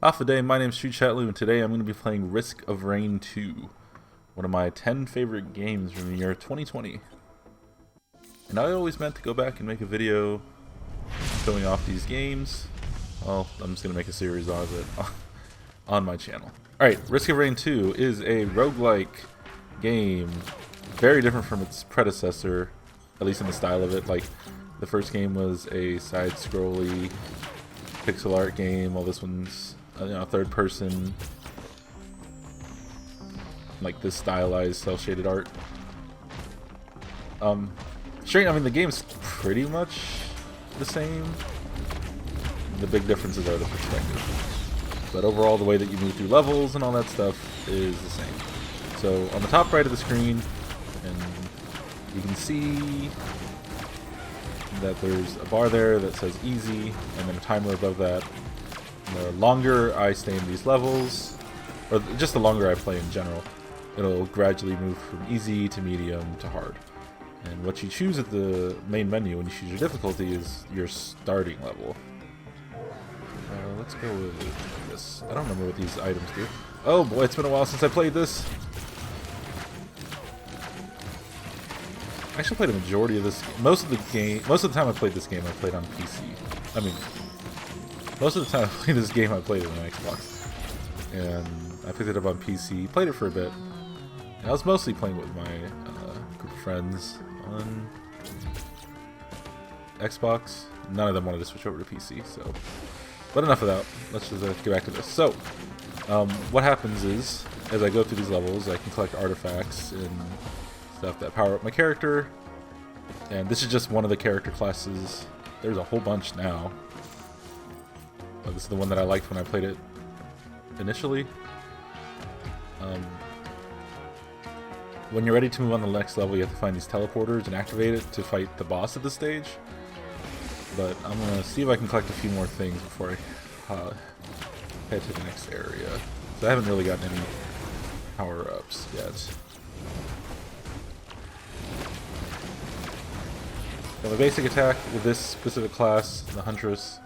Alpha Day, my name's Street Chatlu, and today I'm going to be playing Risk of Rain 2, one of my 10 favorite games from the year 2020. And I always meant to go back and make a video showing off these games. Well, I'm just going to make a series of it on my channel. Alright, Risk of Rain 2 is a roguelike game, very different from its predecessor, at least in the style of it. Like, the first game was a side-scrolly pixel art game, while this one's third person, like this stylized cel-shaded art. Straight, I mean, the game's pretty much the same. The big differences are the perspective, but overall the way that you move through levels and all that stuff is the same. So on the top right of the screen, and you can see that there's a bar there that says easy, and then a timer above that. The longer I stay in these levels, or just the longer I play in general, it'll gradually move from easy to medium to hard. And what you choose at the main menu when you choose your difficulty is your starting level. Let's go with this. I don't remember what these items do. Oh boy, it's been a while since I played this. I actually played a majority of this. Most of the time I played this game, I played on PC. I mean, most of the time I played this game, I played it on Xbox. And I picked it up on PC, played it for a bit. And I was mostly playing with my group of friends on Xbox. None of them wanted to switch over to PC, so. But enough of that. Let's just get back to this. So, what happens is, as I go through these levels, I can collect artifacts and stuff that power up my character. And this is just one of the character classes. There's a whole bunch now. This is the one that I liked when I played it initially. When you're ready to move on to the next level, you have to find these teleporters and activate it to fight the boss of the stage. But I'm going to see if I can collect a few more things before I head to the next area. So I haven't really gotten any power-ups yet. So the basic attack with this specific class, the Huntress,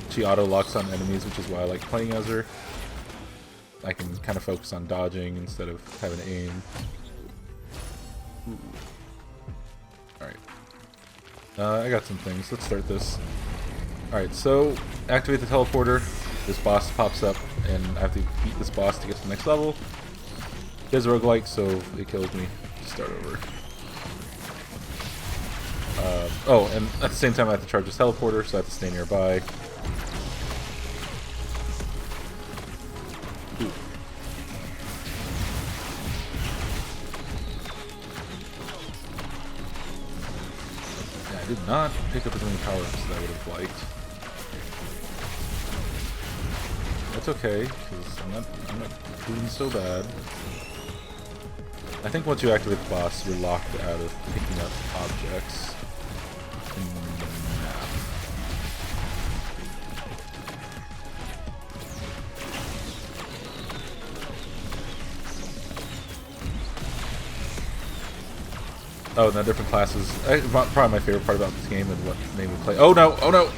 she auto-locks on enemies, which is why I like playing as her. I can kind of focus on dodging instead of having to aim. Alright. I got some things. Let's start this. Alright, so activate the teleporter. This boss pops up, and I have to beat this boss to get to the next level. It is a roguelike, so if it kills me, start over. Oh, and at the same time I have to charge this teleporter, so I have to stay nearby. Ooh. Yeah, I did not pick up as many power-ups as I would have liked. That's okay, because I'm not doing so bad. I think once you activate the boss, you're locked out of picking up objects in the map. Oh, and the different classes. Probably my favorite part about this game and what made me play. Oh no! Oh no!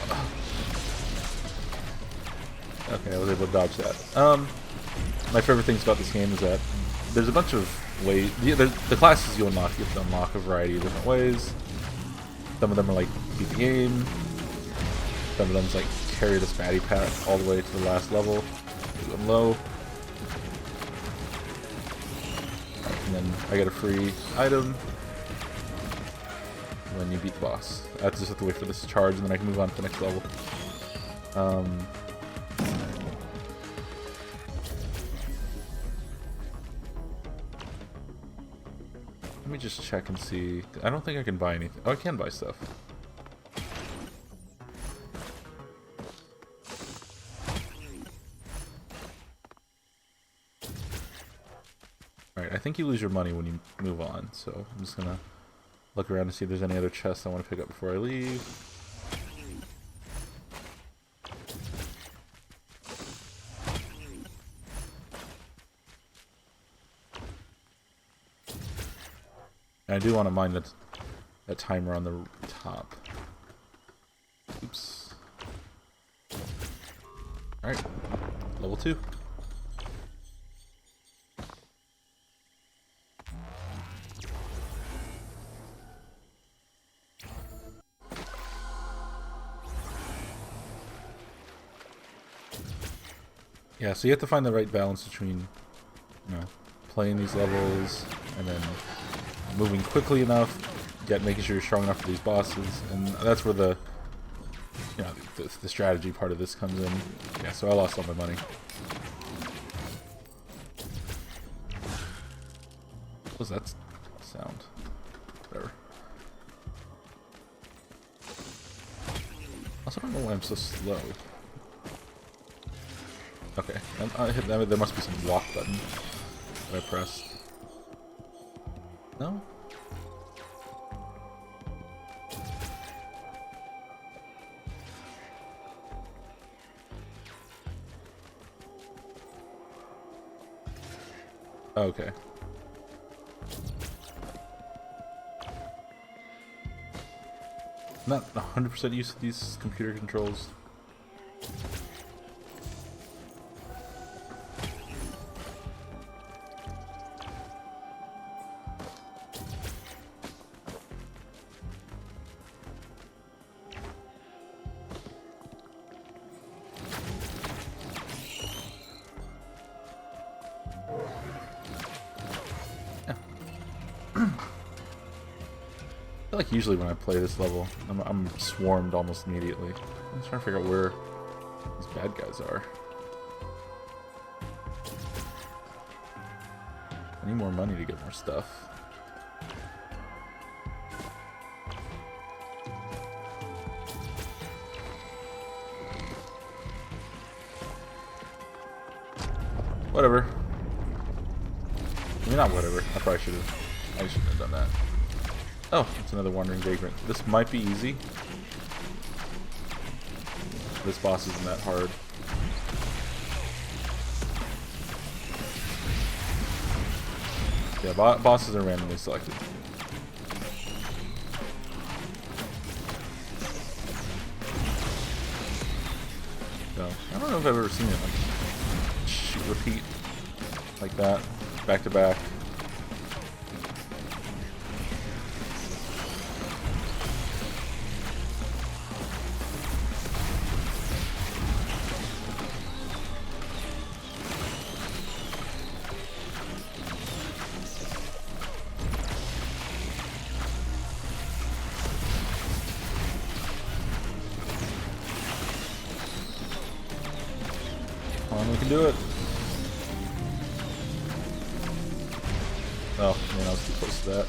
Okay, I was able to dodge that. My favorite things about this game is that there's a bunch of ways. The classes you unlock, you have to unlock a variety of different ways. Some of them are like beat the game. Some of them is like carry this baddie path all the way to the last level. Do them low. And then I get a free item when you beat the boss. I just have to wait for this to charge, and then I can move on to the next level. Let me just check and see. I don't think I can buy anything. Oh, I can buy stuff. Alright, I think you lose your money when you move on, so I'm just gonna look around to see if there's any other chests I want to pick up before I leave. And I do want to mine that timer on the top. Oops. Alright, level 2. Yeah, so you have to find the right balance between, you know, playing these levels and then moving quickly enough, yet making sure you're strong enough for these bosses, and that's where the, you know, the strategy part of this comes in. Yeah, so I lost all my money. What was that sound? Whatever. Also, I don't know why I'm so slow. Okay, I hit that. There must be some walk button that I pressed. No? Okay. Not 100% used to these computer controls. I feel like usually when I play this level, I'm swarmed almost immediately. I'm just trying to figure out where these bad guys are. I need more money to get more stuff. Whatever. I mean, not whatever. I probably should have. I shouldn't have done that. Oh, it's another Wandering Vagrant. This might be easy. This boss isn't that hard. Yeah, bosses are randomly selected. So, I don't know if I've ever seen it like shoot, repeat like that, back to back. Come on, we can do it. Oh, man, I was too close to that.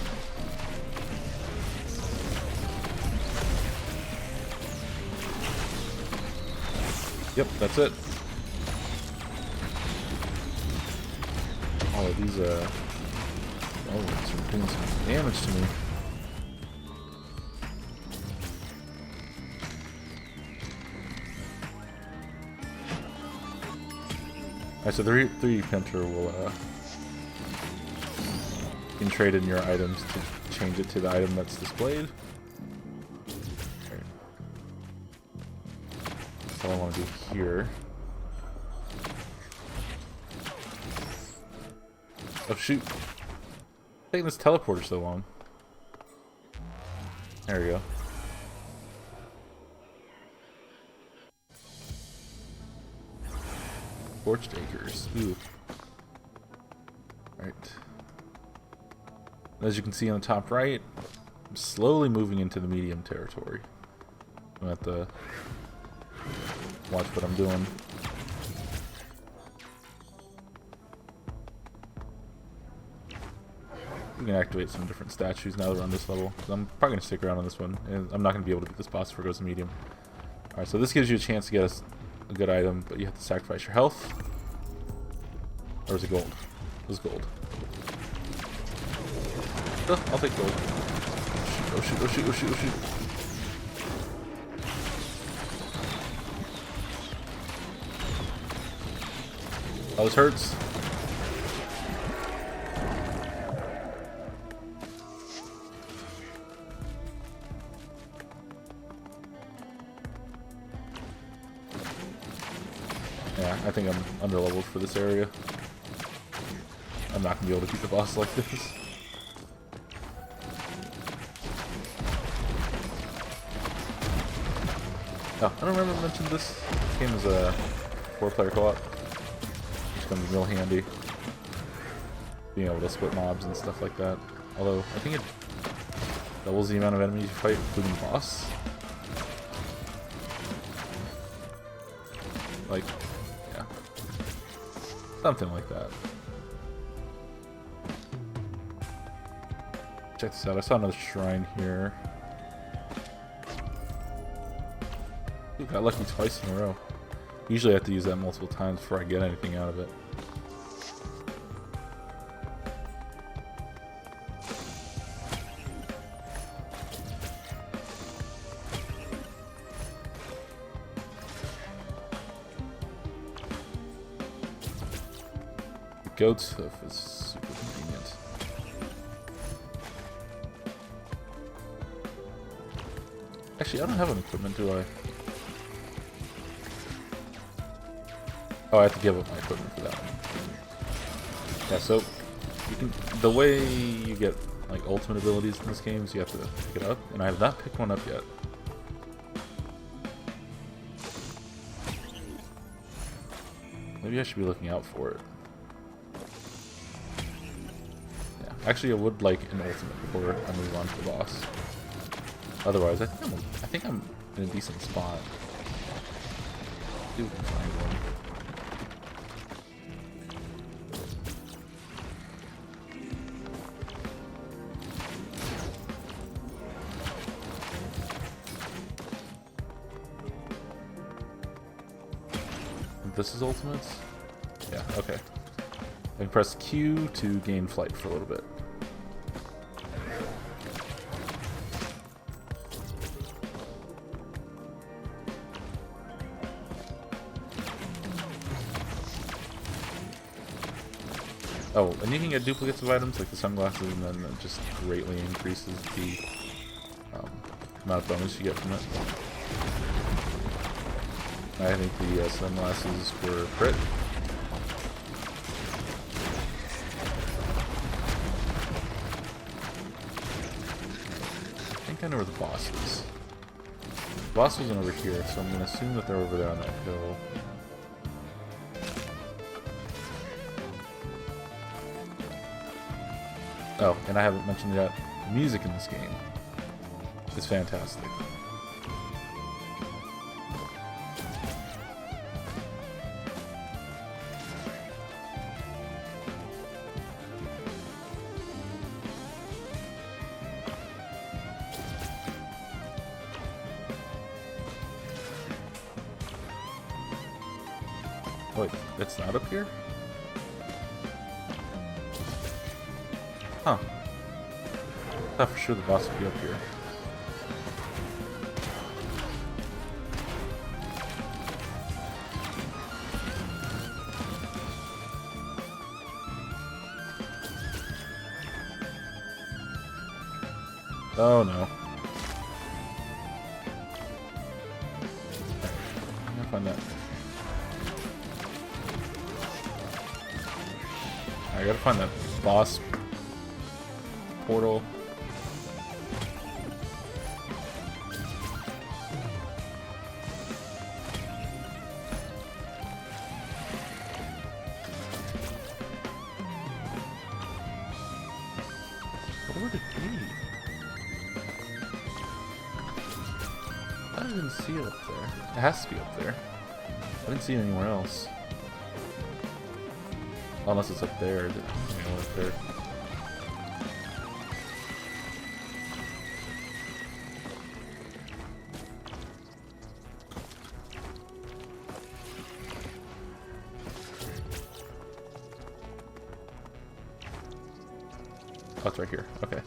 Yep, that's it. Oh, these, oh, it's doing some damage to me. Alright, so the 3D printer will, you can trade in your items to change it to the item that's displayed. Right. That's all I want to do here. Oh shoot. Taking this teleporter so long. There we go. Scorched Acres. Ooh. Alright. As you can see on the top right, I'm slowly moving into the medium territory. I'm gonna have to watch what I'm doing. We can activate some different statues now that we're on this level. I'm probably gonna stick around on this one, and I'm not gonna be able to beat this boss before it goes to medium. Alright, so this gives you a chance to get a good item, but you have to sacrifice your health. Or is it gold? It was gold. Oh, I'll take gold. Oh shoot, oh shoot, oh shoot, oh shoot. Oh, this hurts. Yeah, I think I'm underleveled for this area. I'm not gonna be able to beat the boss like this. Oh, I don't remember I mentioned this. This game is a 4-player co-op, which comes real handy. Being able to split mobs and stuff like that. Although, I think it doubles the amount of enemies you fight, including the boss. Like, yeah. Something like that. Check this out. I saw another shrine here. Ooh, got lucky twice in a row. Usually I have to use that multiple times before I get anything out of it. Goat's hoof is super convenient. Actually, I don't have an equipment, do I? Oh, I have to give up my equipment for that one. Yeah, so you can, the way you get like ultimate abilities in this game is you have to pick it up, and I have not picked one up yet. Maybe I should be looking out for it. Actually, I would like an ultimate before I move on to the boss. Otherwise, I think I'm in a decent spot. See if we can find one. This is ultimates? Yeah, okay. I can press Q to gain flight for a little bit. Oh, and you can get duplicates of items like the sunglasses, and then it just greatly increases the amount of bonus you get from it. I think the sunglasses were crit. I think I know where the boss is. The boss wasn't over here, so I'm going to assume that they're over there on that hill. Oh, and I haven't mentioned yet, the music in this game is fantastic. Wait, it's not up here? Huh. I thought for sure the boss would be up here. Oh no. I'm gonna find that. I gotta find that boss portal. Where would it be? I didn't see it up there. It has to be up there. I didn't see it anywhere else. Unless it's up there. Up there. Oh, it's right here. Okay.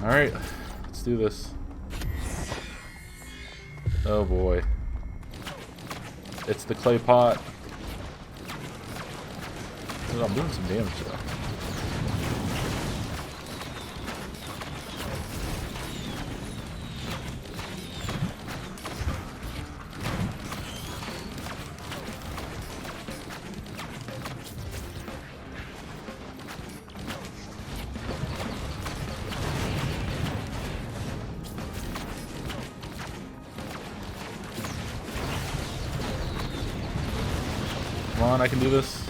Alright. Let's do this. Oh boy. It's the clay pot. I'm doing some damage though. Come on, I can do this.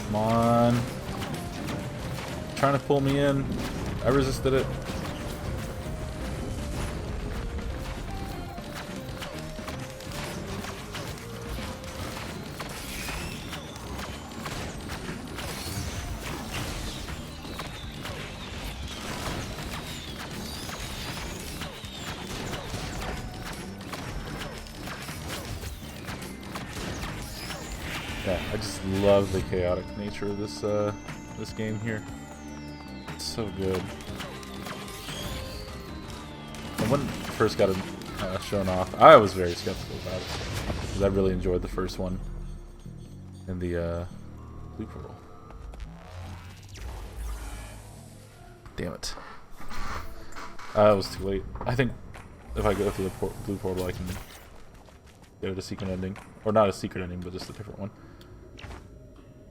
Come on. Trying to pull me in. I resisted it. Yeah, I just love the chaotic nature of this game here. It's so good. And when it first got shown off, I was very skeptical about it because I really enjoyed the first one in the Blue Portal. Damn it! It was too late. I think if I go through the Blue Portal, I can get it a secret ending, or not a secret ending, but just a different one.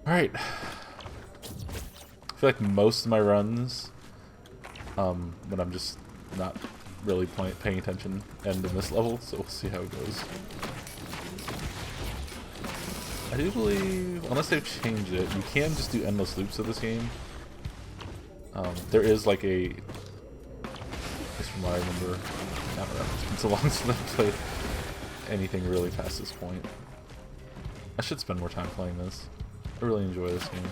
Alright. I feel like most of my runs, when I'm just not really paying attention, end in this level, so we'll see how it goes. I do believe, unless they've changed it, you can just do endless loops of this game. There is like a, just from what I remember, I don't know, it's been so long since I've played anything really past this point. I should spend more time playing this. I really enjoy this game.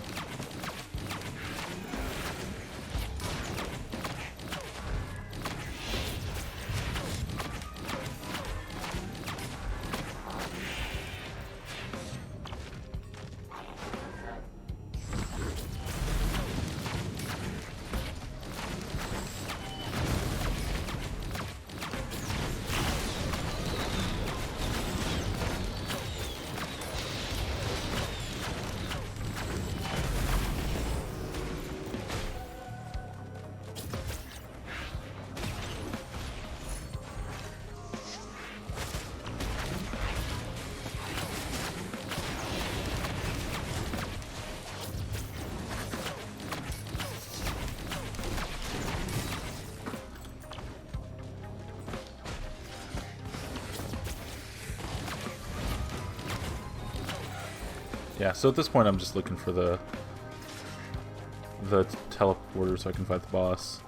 Yeah, so at this point I'm just looking for the teleporter so I can fight the boss.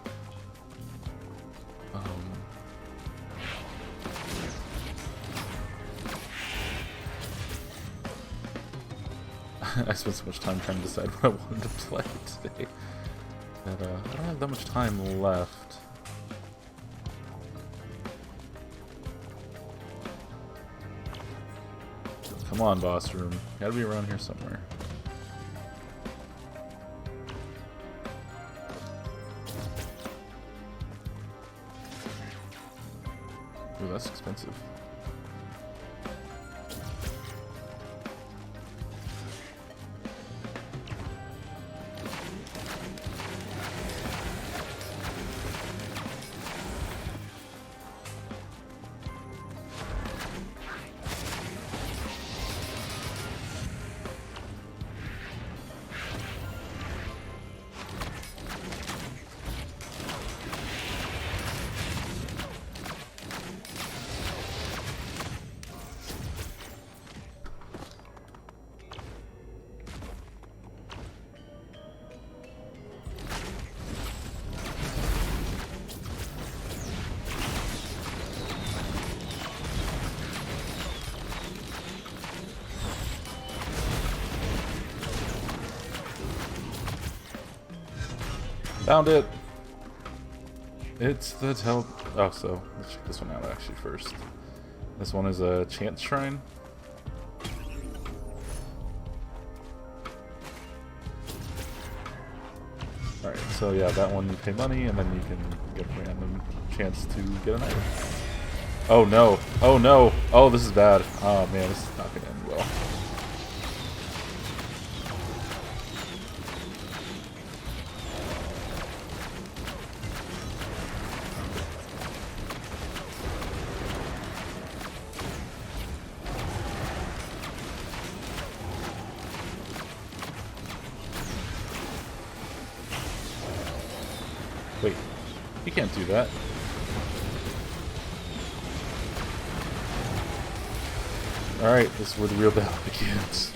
I spent so much time trying to decide what I wanted to play today that I don't have that much time left. Come on, boss room. Gotta be around here somewhere. Ooh, that's expensive. Found it! It's the Oh, so let's check this one out actually first. This one is a Chance Shrine. Alright, so yeah, that one you pay money and then you can get a random chance to get an item. Oh no! Oh no! Oh, this is bad. Oh man, this is not gonna end well. You can't do that. Alright, this is where the real battle begins.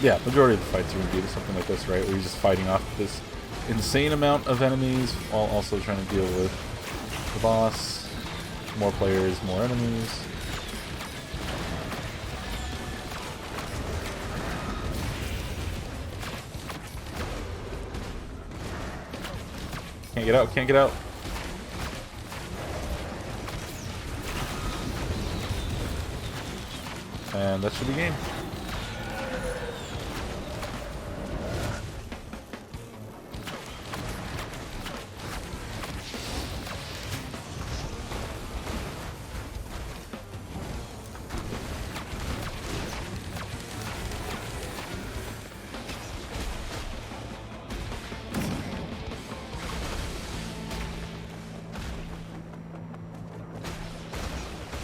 Yeah, majority of the fights are going to be something like this, right? Where you're just fighting off this insane amount of enemies while also trying to deal with the boss. More players, more enemies. Can't get out, can't get out. And that should be game.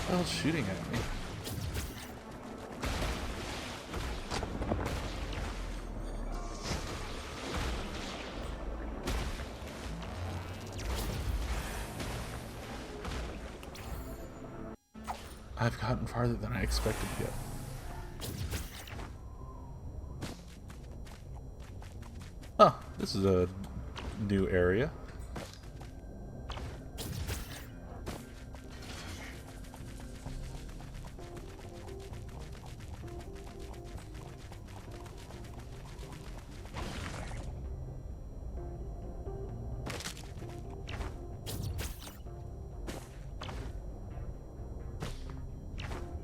What else shooting at me? I've gotten farther than I expected to get. Oh, this is a new area.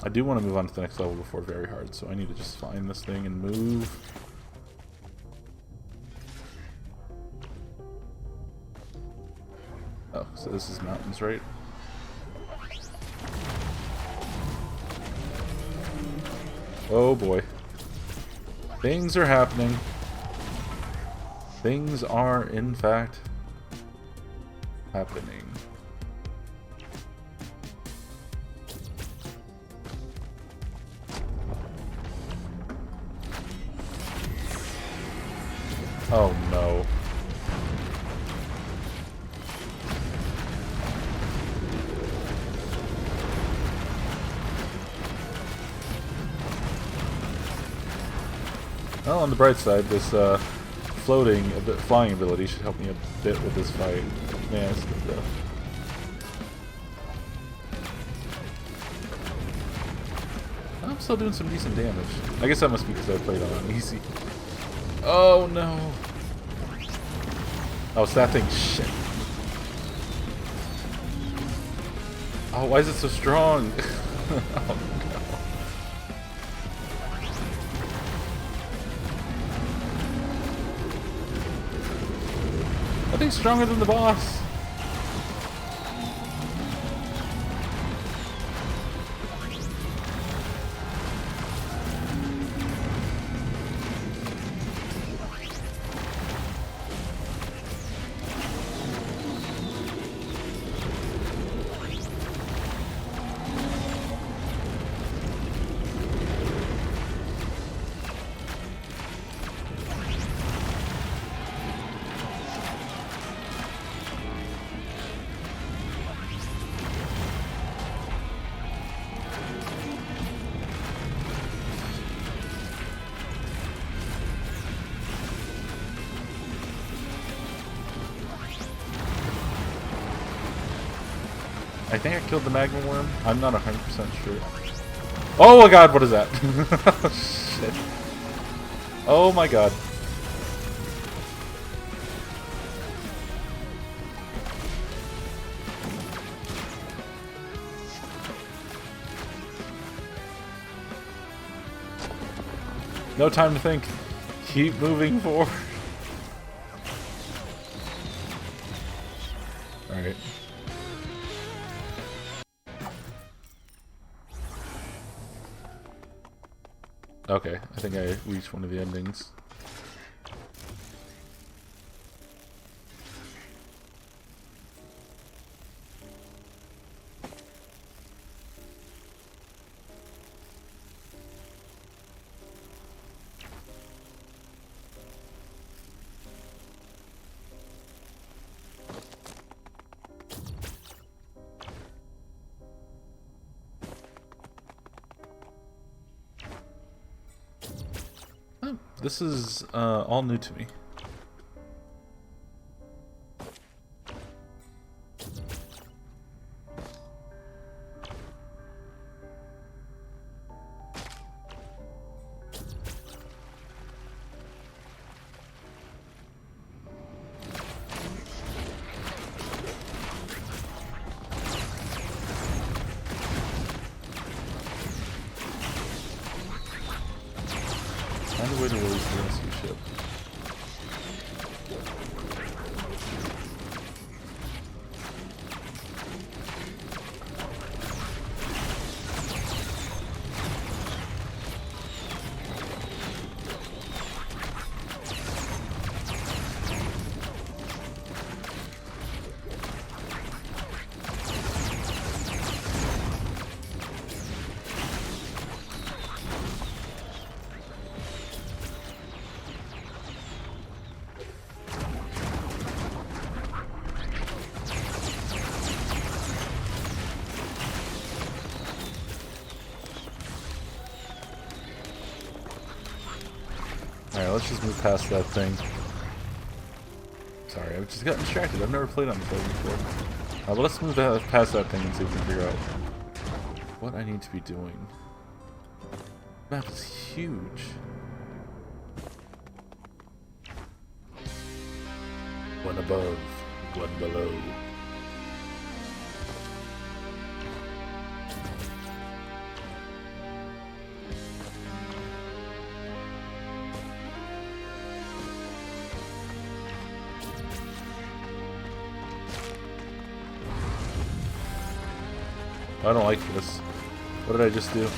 I do want to move on to the next level before very hard, so I need to just find this thing and move. Oh, so this is mountains, right? Oh boy. Things are happening. Things are, in fact, happening. Oh no. Well, on the bright side, this flying ability should help me a bit with this fight. Man, it's good though. I'm still doing some decent damage. I guess that must be because I played on easy. Oh no! Oh, it's that thing. Shit. Oh, why is it so strong? Oh no. That thing's stronger than the boss. I think I killed the magma worm. I'm not 100% sure. Oh my god, what is that? Shit. Oh my god. No time to think. Keep moving forward. Alright. Okay, I think I reached one of the endings. This is all new to me. Find a way to release the rescue ship. Alright, let's just move past that thing. Sorry, I just got distracted. I've never played on this level before. But let's move past that thing and see if we can figure out what I need to be doing. The map is huge. One above, one below. I don't like this. What did I just do?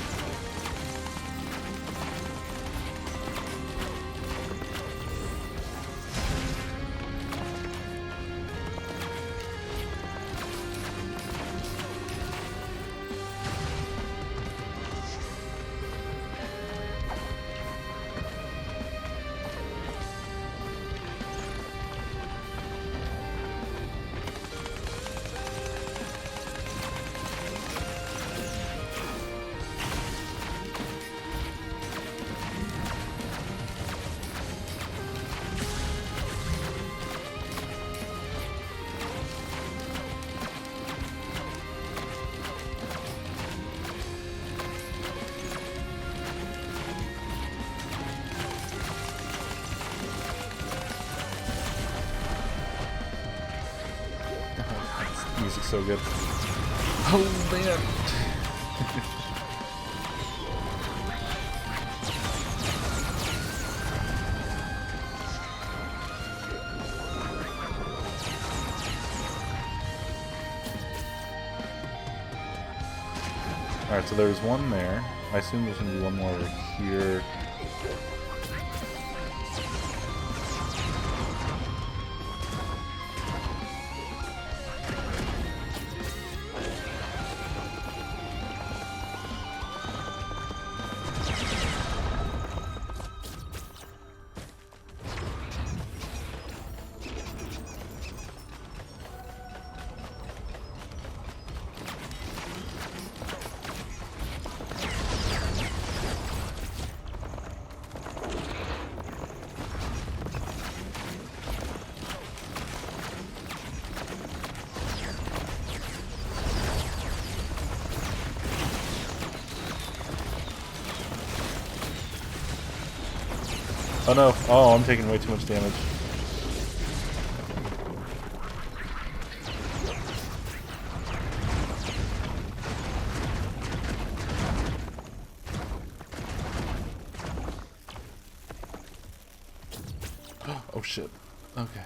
Music's so good. Oh man! Alright, so there's one there. I assume there's gonna be one more over here. Oh no. Oh, I'm taking way too much damage. Oh shit. Okay.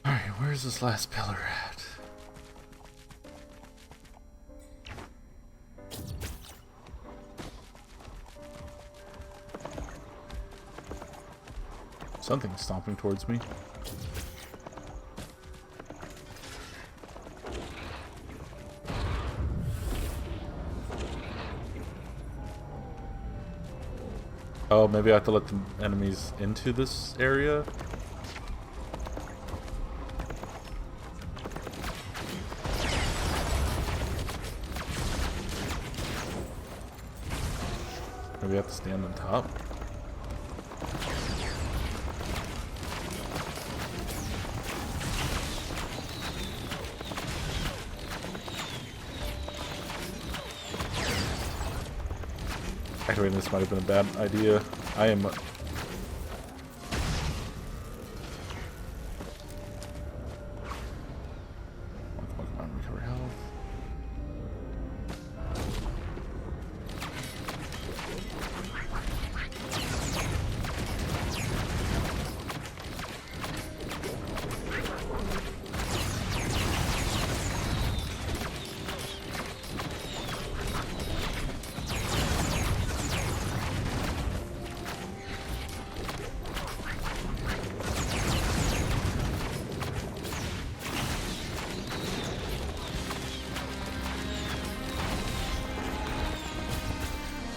Alright, where's this last pillar at? Something's stomping towards me. Oh, maybe I have to let the enemies into this area? Maybe I have to stand on top? Activating this might have been a bad idea. I am... Come on, recover health.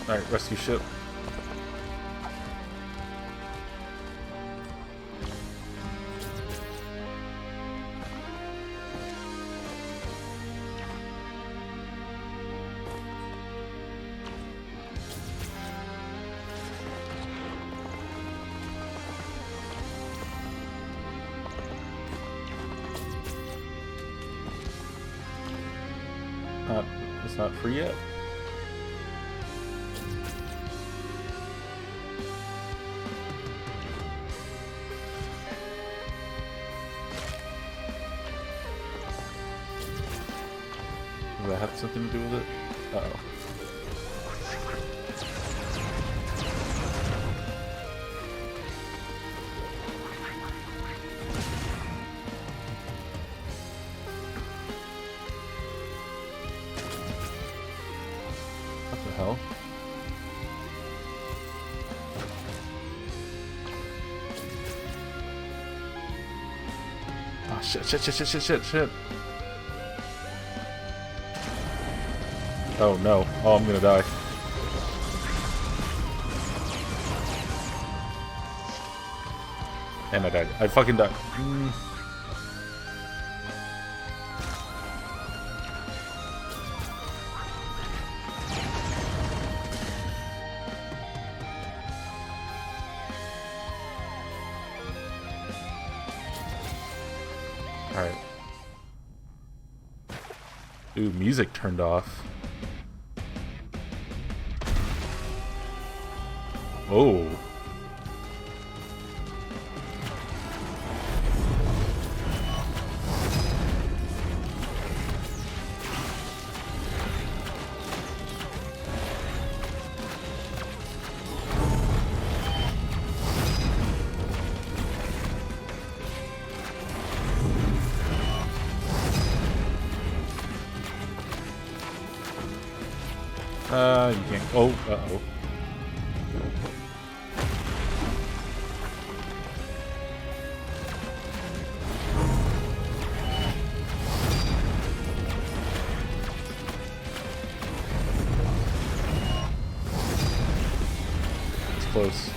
Alright, rescue ship. It's not free yet. Does that have something to do with it? Uh-oh. What the hell? Oh, shit. Oh no. Oh, I'm gonna die. And I died. I fucking died. Alright. Ooh, music turned off. Oh. You can't. Oh, uh-oh. It's close.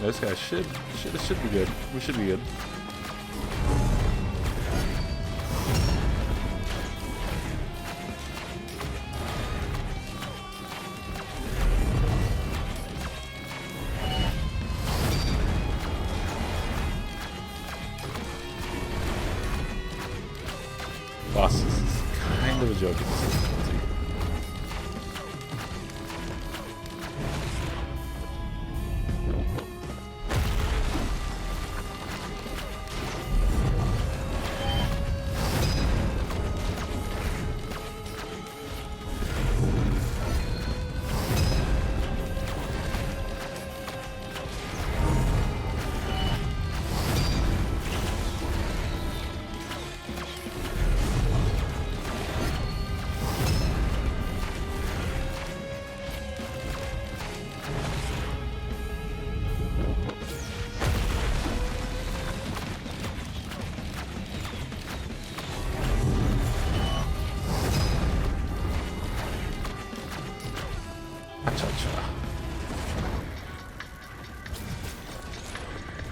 This guy should be good. We should be good. Boss is kind of a joke at this difficulty.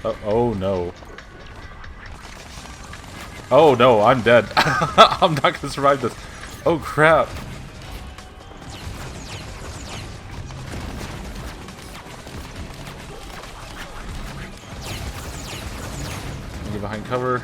Oh no. Oh no, I'm dead. I'm not gonna survive this. Oh crap. Get behind cover.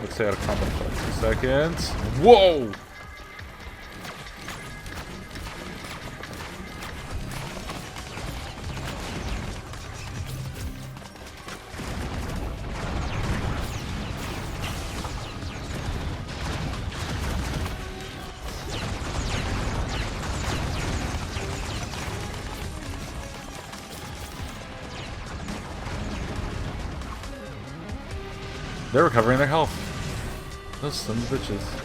Let's stay out of combat for like 2 seconds. Whoa! They're recovering their health. Those sons of bitches.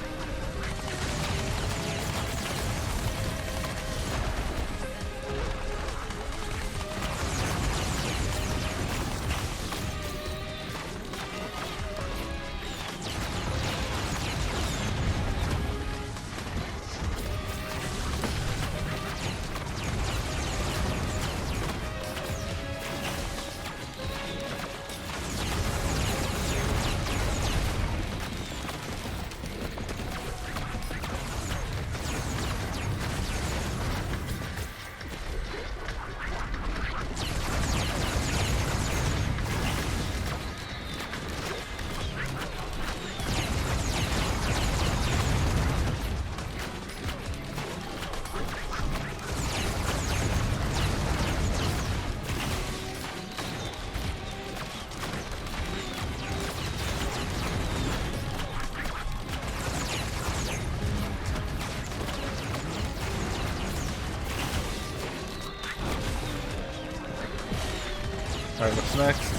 Alright, what's next?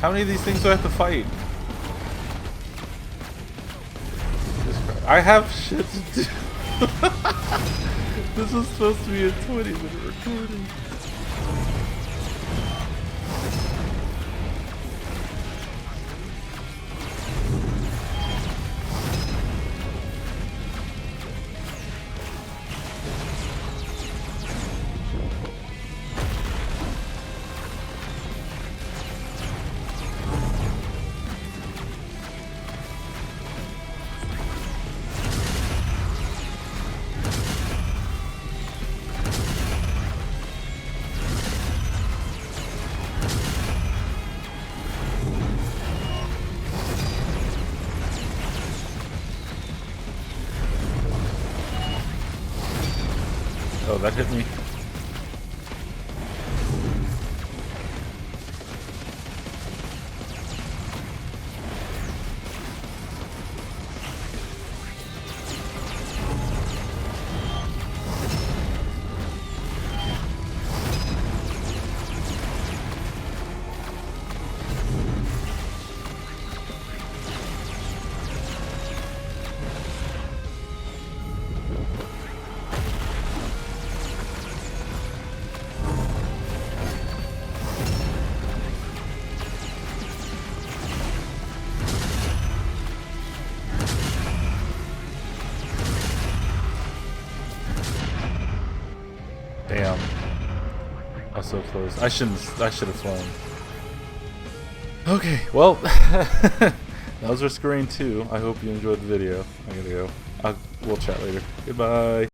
How many of these things do I have to fight? I have shit to do. This was supposed to be a 20-minute recording. Oh, that hit me. so close. I should have flown. Okay, well, that was Risk of Rain 2. I hope you enjoyed the video. I gotta go. We'll chat later. Goodbye.